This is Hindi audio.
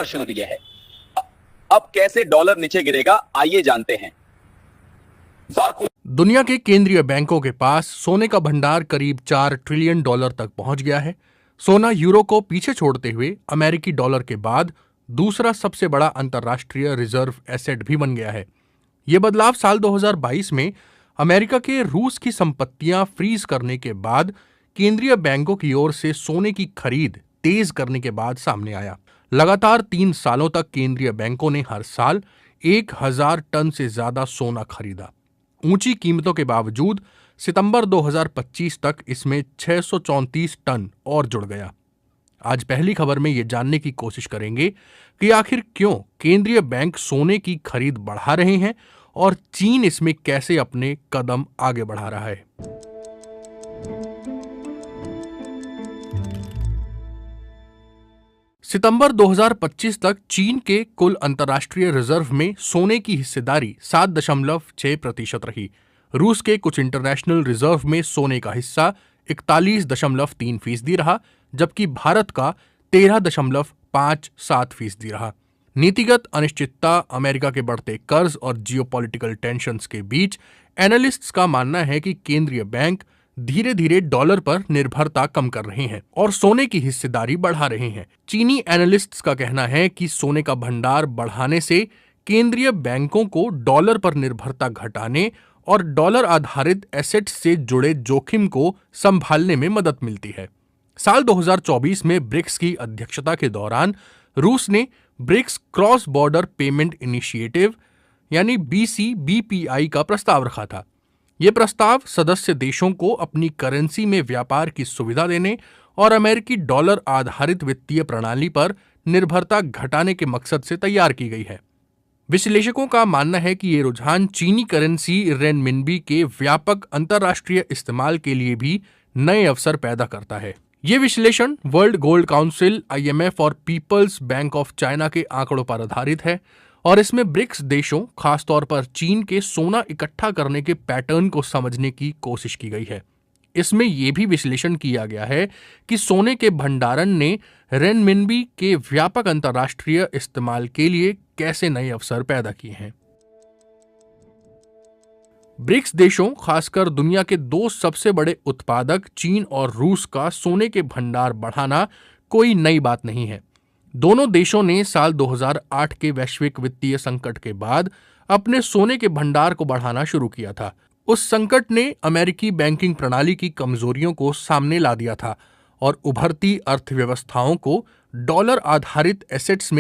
प्रश्न दिए है। अब कैसे डॉलर नीचे गिरेगा, आइए जानते हैं। दुनिया के केंद्रीय बैंकों के पास सोने का भंडार करीब $4 ट्रिलियन तक पहुंच गया है। सोना यूरो को पीछे छोड़ते हुए अमेरिकी डॉलर के बाद दूसरा सबसे बड़ा अंतर्राष्ट्रीय रिजर्व एसेट भी बन गया है। यह बदलाव साल 2022 में अमेरिका के रूस की संपत्तियां फ्रीज करने के बाद केंद्रीय बैंकों की ओर से सोने की खरीद तेज करने के बाद सामने आया। लगातार 3 सालों तक केंद्रीय बैंकों ने हर साल 1000 टन से ज्यादा सोना खरीदा। ऊंची कीमतों के बावजूद सितंबर 2025 तक इसमें 634 टन और जुड़ गया। आज पहली खबर में ये जानने की कोशिश करेंगे कि आखिर क्यों केंद्रीय बैंक सोने की खरीद बढ़ा रहे हैं और चीन इसमें कैसे अपने कदम आगे बढ़ा रहा है। सितंबर 2025 तक चीन के कुल अंतर्राष्ट्रीय रिजर्व में सोने की हिस्सेदारी 7.6% रही। रूस के कुछ इंटरनेशनल रिजर्व में सोने का हिस्सा 41.3% रहा, जबकि भारत का 13.57% रहा। नीतिगत अनिश्चितता, अमेरिका के बढ़ते कर्ज और जियोपॉलिटिकल टेंशन्स के बीच एनालिस्ट्स का मानना है कि केंद्रीय बैंक धीरे धीरे डॉलर पर निर्भरता कम कर रहे हैं और सोने की हिस्सेदारी बढ़ा रहे हैं। चीनी एनालिस्ट्स का कहना है कि सोने का भंडार बढ़ाने से केंद्रीय बैंकों को डॉलर पर निर्भरता घटाने और डॉलर आधारित एसेट्स से जुड़े जोखिम को संभालने में मदद मिलती है। साल 2024 में ब्रिक्स की अध्यक्षता के दौरान रूस ने BRICS cross border payment initiative यानी BCBPI का प्रस्ताव रखा था। ये प्रस्ताव सदस्य देशों को अपनी करेंसी में व्यापार की सुविधा देने और अमेरिकी डॉलर आधारित वित्तीय प्रणाली पर निर्भरता घटाने के मकसद से तैयार की गई है। विश्लेषकों का मानना है कि ये रुझान चीनी करेंसी रेनमिनबी के व्यापक अंतर्राष्ट्रीय इस्तेमाल के लिए भी नए अवसर पैदा करता है। ये विश्लेषण वर्ल्ड गोल्ड काउंसिल, IMF और पीपल्स बैंक ऑफ चाइना के आंकड़ों पर आधारित है और इसमें ब्रिक्स देशों, खासतौर पर चीन के सोना इकट्ठा करने के पैटर्न को समझने की कोशिश की गई है। इसमें यह भी विश्लेषण किया गया है कि सोने के भंडारण ने रेनमिनबी के व्यापक अंतर्राष्ट्रीय इस्तेमाल के लिए कैसे नए अवसर पैदा किए हैं। ब्रिक्स देशों, खासकर दुनिया के 2 सबसे बड़े उत्पादक चीन और रूस का सोने के भंडार बढ़ाना कोई नई बात नहीं है। दोनों देशों ने साल 2008 के वैश्विक वित्तीय संकट के बाद अपने सोने के भंडार को बढ़ाना शुरू किया था। उस संकट ने अमेरिकी बैंकिंग प्रणाली की कमजोरियों को सामने ला दिया था और उभरती अर्थव्यवस्थाओं को डॉलर आधारित एसेट्स में